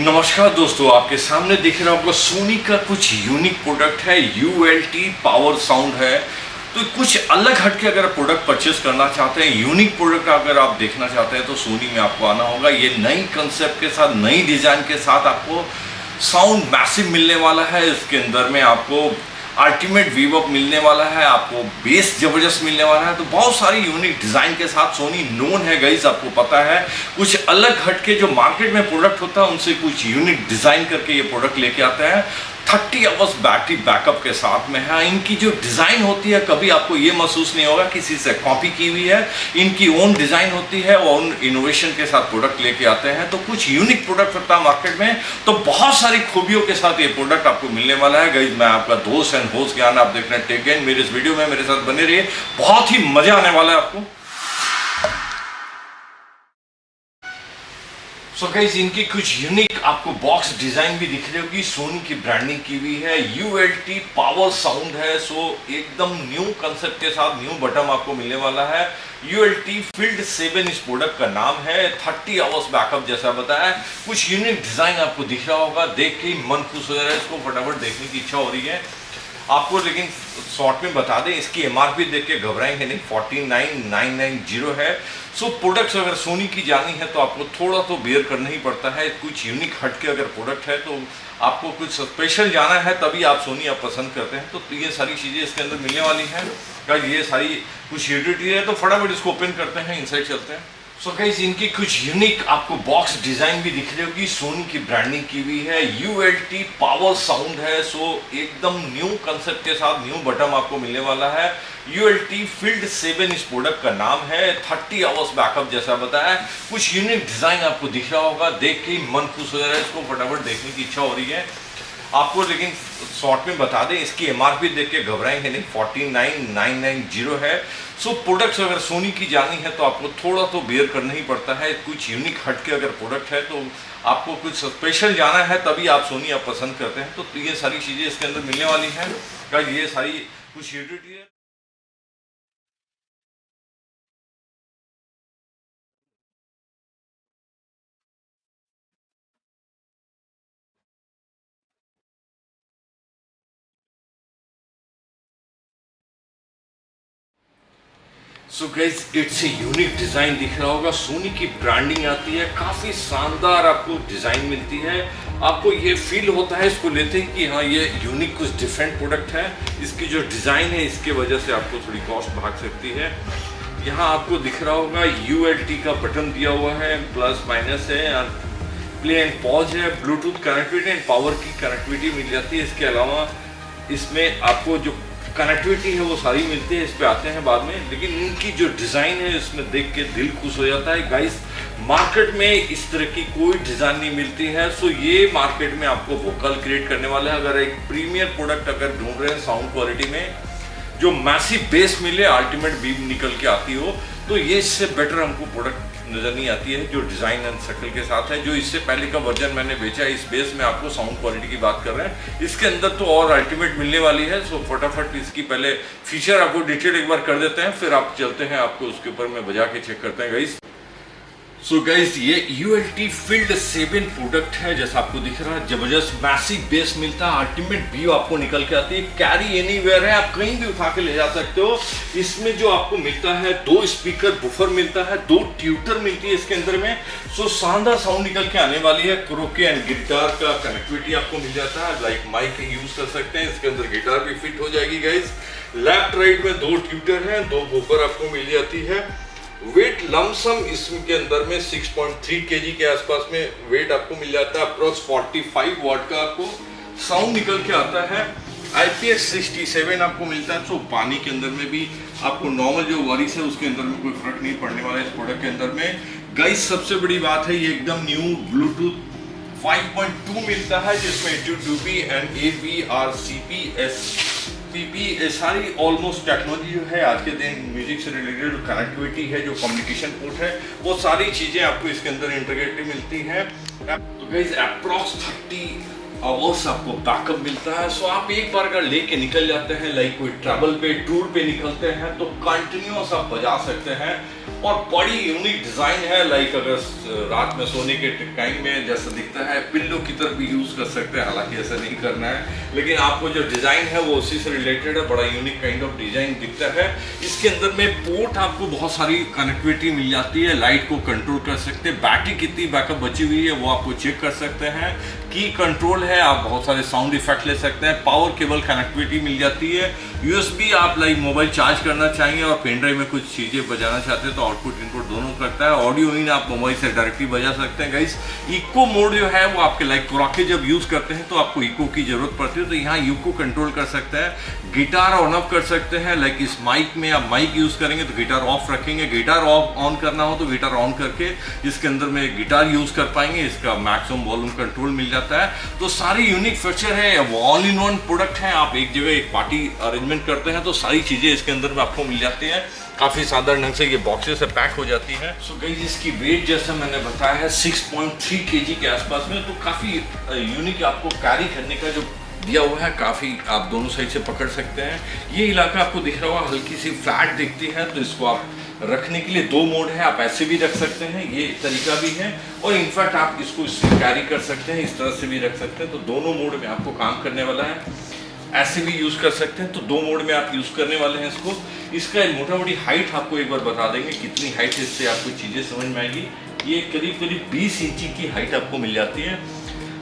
नमस्कार दोस्तों, आपके सामने दिख रहा होगा सोनी का कुछ यूनिक प्रोडक्ट है। ULT पावर साउंड है। तो कुछ अलग हटके अगर आप प्रोडक्ट परचेस करना चाहते हैं, यूनिक प्रोडक्ट अगर आप देखना चाहते हैं तो सोनी में आपको आना होगा। ये नई कंसेप्ट के साथ, नई डिजाइन के साथ आपको साउंड मैसिव मिलने वाला है। इसके अंदर में आपको अल्टीमेट वीव मिलने वाला है, आपको बेस जबरदस्त मिलने वाला है। तो बहुत सारी यूनिक डिजाइन के साथ सोनी नोन है गाइस, आपको पता है। कुछ अलग हटके जो मार्केट में प्रोडक्ट होता है उनसे कुछ यूनिक डिजाइन करके ये प्रोडक्ट लेके आते हैं। 30 आवर्स बैटरी बैकअप के साथ में है। इनकी जो डिजाइन होती है कभी आपको ये महसूस नहीं होगा किसी से कॉपी की हुई है। इनकी ओन डिजाइन होती है, ओन इनोवेशन के साथ प्रोडक्ट लेके आते हैं। तो कुछ यूनिक प्रोडक्ट होता है मार्केट में, तो बहुत सारी खूबियों के साथ ये प्रोडक्ट आपको मिलने वाला है गाइस। मैं आपका दोस्त एंड होस्ट ज्ञान, आप देख रहे हैं टेक ज्ञान। मेरे इस वीडियो में मेरे साथ बने रहिए, बहुत ही मजा आने वाला है आपको। सो गाइस, इनकी कुछ यूनिक आपको बॉक्स डिजाइन भी दिख रही होगी। सोनी की ब्रांडिंग की हुई है। ULT पावर साउंड है। सो एकदम न्यू कंसेप्ट के साथ न्यू बटन आपको मिलने वाला है। ULT फील्ड 7 इस प्रोडक्ट का नाम है। 30 आवर्स बैकअप जैसा बताया। कुछ यूनिक डिजाइन आपको दिख रहा होगा, देख के ही मन खुश हो जा रहा है। इसको फटाफट देखने की इच्छा हो रही है आपको। लेकिन शॉर्ट में बता दें, इसकी MRP देख के घबराएंगे नहीं, 49,990 है। सो प्रोडक्ट्स अगर सोनी की जानी है तो आपको थोड़ा तो बेयर करना ही पड़ता है। कुछ यूनिक हटके अगर प्रोडक्ट है तो आपको कुछ स्पेशल जाना है, तभी आप सोनी आप पसंद करते हैं। तो ये सारी चीज़ें इसके अंदर मिलने वाली हैं। ये सारी कुछ यूटिलिटी है, तो फटाफट इसको ओपन करते हैं, इनसाइड चलते हैं। सो गाइस, इनकी कुछ यूनिक आपको बॉक्स डिजाइन भी दिख रही होगी। सोनी की ब्रांडिंग की हुई है। ULT पावर साउंड है। सो एकदम न्यू कंसेप्ट के साथ न्यू बटन आपको मिलने वाला है। ULT फील्ड 7 इस प्रोडक्ट का नाम है। 30 आवर्स बैकअप जैसा बताया। कुछ यूनिक डिजाइन आपको दिख रहा होगा, देख के ही मन खुश हो जा रहा है। इसको फटाफट देखने की इच्छा हो रही है आपको। लेकिन शॉर्ट में बता दें, इसकी MRP देख के घबराएंगे नहीं, 49,990 है। सो प्रोडक्ट्स अगर सोनी की जानी है तो आपको थोड़ा तो बेयर करना ही पड़ता है। कुछ यूनिक हटके अगर प्रोडक्ट है तो आपको कुछ स्पेशल जाना है, तभी आप सोनी आप पसंद करते हैं। तो ये सारी चीज़ें इसके अंदर मिलने वाली हैं। ये सारी कुछ यूटिलिटी है। So guys, it's a unique design दिख रहा होगा। सोनी की ब्रांडिंग आती है, काफी शानदार आपको डिजाइन मिलती है। आपको ये फील होता है इसको लेते ही कि हाँ, ये यूनिक कुछ डिफरेंट प्रोडक्ट है। इसकी जो डिजाइन है इसके वजह से आपको थोड़ी कॉस्ट भाग सकती है। यहाँ आपको दिख रहा होगा ULT का बटन दिया हुआ है, प्लस माइनस है, प्ले एंड पॉज है, ब्लूटूथ कनेक्टिविटी एंड पावर की कनेक्टिविटी मिल जाती है। इसके अलावा इसमें आपको जो कनेक्टिविटी है वो सारी मिलती है। इस पे आते हैं बाद में, लेकिन इनकी जो डिज़ाइन है इसमें देख के दिल खुश हो जाता है गाइस। मार्केट में इस तरह की कोई डिज़ाइन नहीं मिलती है। सो ये मार्केट में आपको वोकल क्रिएट करने वाला है। अगर एक प्रीमियर प्रोडक्ट अगर ढूंढ रहे हैं साउंड क्वालिटी में, जो मैसिव बेस मिले, अल्टीमेट बीम निकल के आती हो, तो ये इससे बेटर हमको प्रोडक्ट नज़र नहीं आती है जो डिज़ाइन एंड शक्ल के साथ है। जो इससे पहले का वर्जन मैंने बेचा है, इस बेस में आपको साउंड क्वालिटी की बात कर रहे हैं, इसके अंदर तो और अल्टीमेट मिलने वाली है। सो फटाफट इसकी पहले फीचर आपको डिटेल एक बार कर देते हैं, फिर आप चलते हैं, आपको उसके ऊपर में बजा के चेक करते हैं गाइस। सो गाइस, ये ULT फील्ड 7 प्रोडक्ट है। जैसा आपको दिख रहा है, जबरदस्त मैसिव बेस मिलता है, अल्टीमेट व्यू आपको निकल के आती है। कैरी एनीवेयर है, आप कहीं भी उठा के ले जा सकते हो। इसमें जो आपको मिलता है, 2 स्पीकर बुफर मिलता है, 2 ट्यूटर मिलती है इसके अंदर में। सो शानदार साउंड निकल के आने वाली है। क्रोके एंड गिटार का कनेक्टिविटी आपको मिल जाता है, लाइक माइक यूज कर सकते हैं। इसके अंदर गिटार भी फिट हो जाएगी गाइस। लेफ्ट राइट में 2 ट्यूटर हैं, 2 बुफर आपको मिल जाती है। वेट लमसम इसके अंदर में 6.3 kg के आसपास में वेट आपको मिल जाता है। अप्रोक्स 45 वाट का आपको साउंड निकल के आता है। IPX67 आपको मिलता है। तो पानी के अंदर में भी आपको नॉर्मल जो वरीस है उसके अंदर में कोई फर्क नहीं पड़ने वाला है इस प्रोडक्ट के अंदर में गाइस। सबसे बड़ी बात है, ये एकदम न्यू ब्लूटूथ 5.2 मिलता है, जिसमें HDBaseT एंड AVRCP PP सारी ऑलमोस्ट टेक्नोलॉजी जो है आज के दिन म्यूजिक से रिलेटेड कनेक्टिविटी है, जो कम्युनिकेशन पोर्ट है, वो सारी चीज़ें आपको इसके अंदर इंटीग्रेटेड मिलती हैं। तो गाइस, अप्रॉक्स 30 आवर्स आपको बैकअप मिलता है। सो आप एक बार अगर लेके निकल जाते हैं, लाइक कोई ट्रैवल पे, टूर पे निकलते हैं, तो कंटिन्यूअस आप बजा सकते हैं। और बड़ी यूनिक डिजाइन है। लाइक अगर रात में सोने के टाइम में जैसा दिखता है पिल्लो की तरफ भी यूज कर सकते हैं, हालांकि ऐसा नहीं करना है, लेकिन आपको जो डिजाइन है वो उसी से रिलेटेड है। बड़ा यूनिक काइंड ऑफ डिजाइन दिखता है। इसके अंदर में पोर्ट आपको बहुत सारी कनेक्टिविटी मिल जाती है, लाइट को कंट्रोल कर सकते हैं, बैटरी कितनी बैकअप बची हुई है वो आपको चेक कर सकते हैं, की कंट्रोल है, आप बहुत सारे साउंड इफेक्ट ले सकते हैं, पावर केबल कनेक्टिविटी मिल जाती है, यूएसबी आप लाइक मोबाइल चार्ज करना चाहेंगे और पेन ड्राइव में कुछ चीज़ें बजाना चाहते हैं तो आउटपुट इनपुट दोनों करता है। ऑडियो इन आप मोबाइल से डायरेक्टली बजा सकते हैं। गाइस इको मोड जो है वो आपके लाइक कुराके जब यूज़ करते हैं तो आपको इको की जरूरत पड़ती है, तो यहाँ इको कंट्रोल कर सकते हैं। गिटार ऑन ऑफ कर सकते हैं, लाइक इस माइक में आप माइक यूज़ करेंगे तो गिटार ऑफ रखेंगे, गिटार ऑफ ऑन करना हो तो गिटार ऑन करके इसके अंदर में गिटार यूज़ कर पाएंगे। इसका मैक्सिमम वॉल्यूम कंट्रोल मिल जाता है। तो सारी यूनिक फीचर है, ऑल इन वन प्रोडक्ट है। आप एक जगह एक पार्टी अरेंजमेंट करते हैं तो सारी चीज़ें इसके अंदर में आपको मिल जाती हैं। काफ़ी साधारण ढंग से ये बॉक्सेस से पैक हो जाती है। सो गाइस इसकी वेट जैसा मैंने बताया है 6.3 kg के आसपास में, तो काफ़ी यूनिक आपको कैरी करने का जो दिया हुआ है, काफ़ी आप दोनों साइड से पकड़ सकते हैं। ये इलाका आपको दिख रहा होगा हल्की सी फ्लैट दिखती है, तो इसको आप रखने के लिए 2 मोड है, आप ऐसे भी रख सकते हैं, ये तरीका भी है, और इनफैक्ट आप इसको इससे कैरी कर सकते हैं, इस तरह से भी रख सकते हैं। तो दोनों मोड में आपको काम करने वाला है। ऐसे भी यूज़ कर सकते हैं, तो 2 मोड में आप यूज़ करने वाले हैं इसको। इसका मोटा मोटी हाइट आपको एक बार बता देंगे कितनी हाइट है, इससे आपको चीज़ें समझ में आएगी। ये करीब करीब 20 इंची की हाइट आपको मिल जाती है।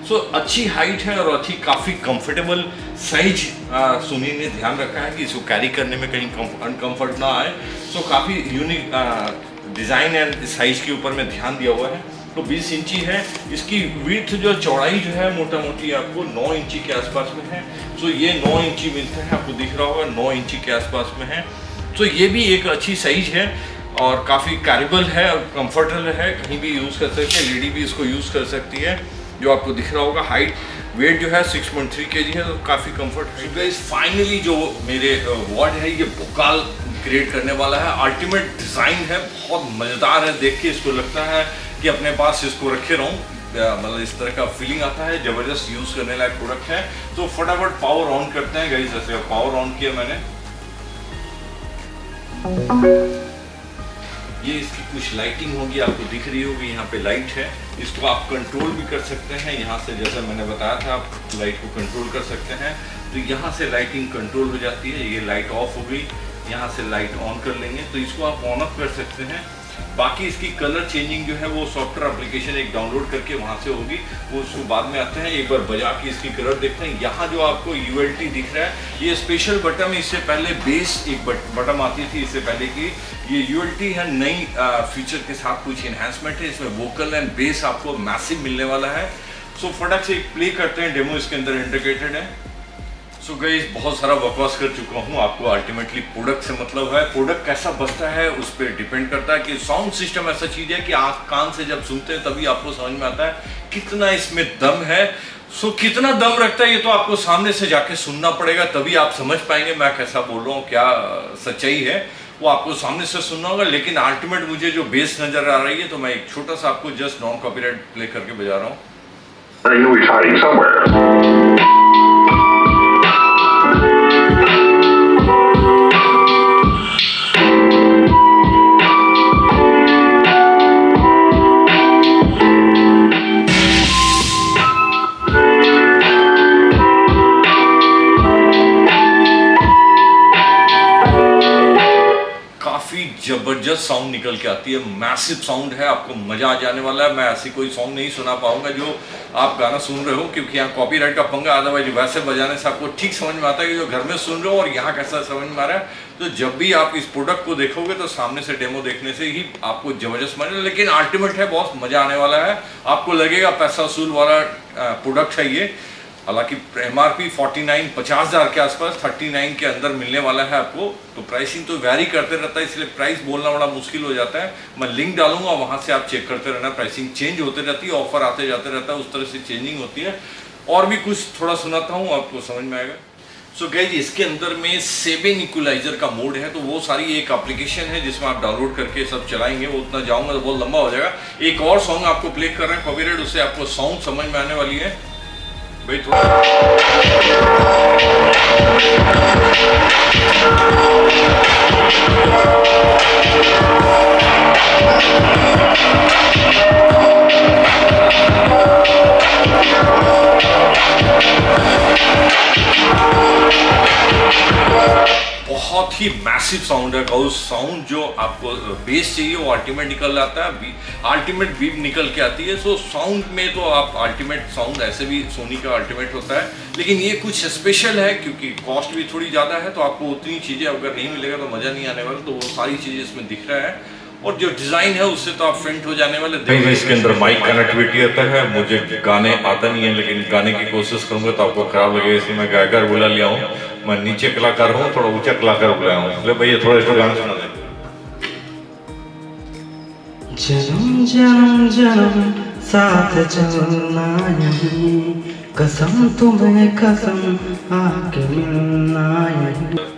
सो अच्छी हाइट है और अच्छी काफ़ी कंफर्टेबल साइज सुनी ने ध्यान रखा है कि इसको कैरी करने में कहीं अनकम्फर्ट ना आए। सो काफ़ी यूनिक डिज़ाइन एंड साइज के ऊपर में ध्यान दिया हुआ है। तो 20 इंची है। इसकी विड्थ जो चौड़ाई जो है मोटा मोटी आपको 9 इंची के आसपास में है। सो ये 9 इंची मिलता है, आपको दिख रहा होगा 9 इंची के आसपास में है। तो ये भी एक अच्छी साइज है और काफ़ी कैरेबल है और कंफर्टेबल है, कहीं भी यूज़ कर सकते हैं, लेडी भी इसको यूज़ कर सकती है। जो आपको दिख रहा होगा हाइट वेट जो है 6.3 kg है, तो काफ़ी कंफर्ट है। गाइस फाइनली जो मेरे वॉर्ड है ये बोकाल क्रिएट करने वाला है। अल्टीमेट डिज़ाइन है, बहुत मज़ेदार है, देख के इसको लगता है कि अपने पास इसको रखे रहूँ, मतलब इस तरह का फीलिंग आता है। ज़बरदस्त यूज़ करने लायक प्रोडक्ट है। तो फटाफट पावर ऑन करते हैं गाइस। जैसे पावर ऑन किया मैंने, ये इसकी कुछ लाइटिंग होगी, आपको दिख रही होगी, यहाँ पे लाइट है। इसको आप कंट्रोल भी कर सकते हैं यहाँ से, जैसा मैंने बताया था आप लाइट को कंट्रोल कर सकते हैं। तो यहाँ से लाइटिंग कंट्रोल हो जाती है। ये लाइट ऑफ हो गई, यहाँ से लाइट ऑन कर लेंगे तो इसको आप ऑन ऑफ कर सकते हैं। बाकी इसकी कलर चेंजिंग जो है वो सॉफ्टवेयर एप्लीकेशन एक डाउनलोड करके वहाँ से होगी, वो उसको बाद में आते हैं। एक बार बजा के इसकी कलर देखते हैं। यहाँ जो आपको ULT दिख रहा है ये स्पेशल बटन, इससे पहले बेस एक बटन आती थी इससे पहले की, ये ULT है नई फीचर के साथ कुछ इन्हांसमेंट है इसमें। वोकल एंड बेस आपको मैसिव मिलने वाला है। सो फटाक से प्ले करते हैं, डेमो इसके अंदर इंटीग्रेटेड है। सो गाइस बहुत सारा बकवास कर चुका हूँ, आपको अल्टीमेटली प्रोडक्ट से मतलब है। प्रोडक्ट कैसा बजता है उस पर डिपेंड करता है कि साउंड सिस्टम ऐसा चीज़ है कि आँख कान से जब सुनते हैं तभी आपको समझ में आता है कितना इसमें दम है। सो कितना दम रखता है ये तो आपको सामने से जाके सुनना पड़ेगा, तभी आप समझ पाएंगे मैं कैसा बोल रहा हूँ, क्या सच्चाई है वो आपको सामने से सुनना होगा। लेकिन अल्टीमेट मुझे जो बेस नज़र आ रही है तो मैं एक छोटा सा आपको जस्ट नॉन कॉपीराइट प्ले करके बजा रहा हूँ। जबरदस्त साउंड निकल के आती है, मैसिव साउंड है, आपको मजा आ जाने वाला है। मैं ऐसी कोई सॉन्ग नहीं सुना पाऊंगा जो आप गाना सुन रहे हो, क्योंकि यहाँ कॉपीराइट का पंगा। अदरवाइज वैसे बजाने से आपको ठीक समझ में आता है कि जो घर में सुन रहे हो और यहाँ कैसा समझ में आ रहा है। तो जब भी आप इस प्रोडक्ट को देखोगे तो सामने से डेमो देखने से ही आपको जबरदस्त मजा, लेकिन अल्टीमेट है, बहुत मजा आने वाला है। आपको लगेगा पैसा वसूल वाला प्रोडक्ट है ये। हालांकि MRP 50,000 के आसपास 39 के अंदर मिलने वाला है आपको। तो प्राइसिंग तो वैरी करते रहता है, इसलिए प्राइस बोलना बड़ा मुश्किल हो जाता है। मैं लिंक डालूंगा, वहां से आप चेक करते रहना। प्राइसिंग चेंज होते रहती है, ऑफर आते जाते रहता है, उस तरह से चेंजिंग होती है। और भी कुछ थोड़ा सुनाता हूँ, आपको समझ में आएगा। सो गाइस इसके अंदर में 7 इक्वलाइजर का मोड है, तो वो सारी एक एप्लीकेशन है जिसमें आप डाउनलोड करके सब चलाएंगे। वो उतना जाऊंगा तो बहुत लंबा हो जाएगा। एक और सॉन्ग आपको प्ले कर रहे हैं कॉपीराइट, उससे आपको साउंड समझ में आने वाली है भाई थोड़ा। बहुत ही मैसिव साउंड है। और साउंड जो आपको बेस चाहिए वो अल्टीमेट निकल आता है, अल्टीमेट बीप निकल के आती है। सो साउंड में तो आप अल्टीमेट साउंड ऐसे भी सोनी का अल्टीमेट होता है, लेकिन ये कुछ स्पेशल है क्योंकि कॉस्ट भी थोड़ी ज़्यादा है, तो आपको उतनी चीज़ें अगर नहीं मिलेगा तो मज़ा नहीं आने वाला। तो वो सारी चीज़ें इसमें दिख रहा है और जो डिज़ाइन है उससे तो आप फेंट हो जाने वाले। देखिए इसके अंदर माइक कनेक्टिविटी आता है। मुझे गाने आता नहीं है, लेकिन गाने की कोशिश करूंगा तो आपको खराब लगेगा, इसलिए मैं गायकार बुला लिया हूँ। मैं नीचे कलाकार हूँ, थोड़ा ऊंचा कलाकार बुलाया हूँ। ले भैया थोड़ा इसको गाना सुना दे। जन्म जन्म जन्म साथ चलना यहीं, कसम तुम्हें कसम आके मिलना यहीं।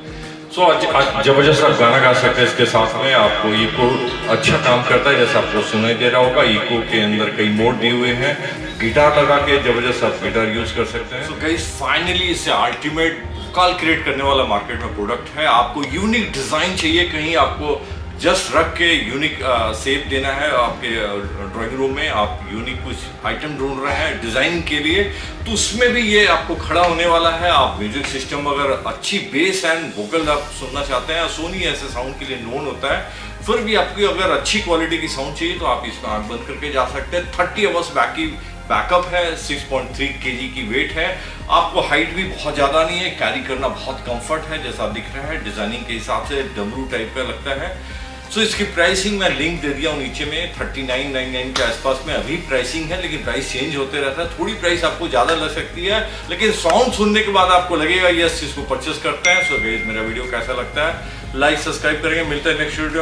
सो आज जबरदस्त आप गाना गा सकते हैं इसके साथ में। आपको इको अच्छा काम करता है, जैसे आपको सुनाई दे रहा होगा। इको के अंदर कई मोड दिए हुए हैं, गिटार लगा के जबरदस्त आप गिटार यूज कर सकते हैं। सो गाइस फाइनली इससे अल्टीमेट कॉल क्रिएट करने वाला मार्केट में प्रोडक्ट है। आपको यूनिक डिजाइन चाहिए, कहीं आपको जस्ट रख के यूनिक शेप देना है आपके ड्राइंग रूम में, आप यूनिक कुछ आइटम ढूंढ रहे हैं डिजाइन के लिए, तो उसमें भी ये आपको खड़ा होने वाला है। आप म्यूजिक सिस्टम अगर अच्छी बेस एंड वोकल आप सुनना चाहते हैं, सोनी ऐसे साउंड के लिए नोन होता है, फिर भी आपको अगर अच्छी क्वालिटी की साउंड चाहिए तो आप इसमें आंख बंद करके जा सकते हैं। 30 आवर्स बैकअप है, 6.3 kg की वेट है। आपको हाइट भी बहुत ज़्यादा नहीं है, कैरी करना बहुत कंफर्ट है, जैसा दिख रहा है डिजाइनिंग के हिसाब से डमरू टाइप का लगता है। सो इसकी प्राइसिंग मैं लिंक दे दिया हूँ नीचे में, 3999 के आसपास में अभी प्राइसिंग है, लेकिन प्राइस चेंज होते रहता है। थोड़ी प्राइस आपको ज़्यादा लग सकती है, लेकिन साउंड सुनने के बाद आपको लगेगा यस इसको परचेस करते हैं। सो गाइस मेरा वीडियो कैसा लगता है, लाइक सब्सक्राइब करेंगे। मिलते हैं नेक्स्ट वीडियो।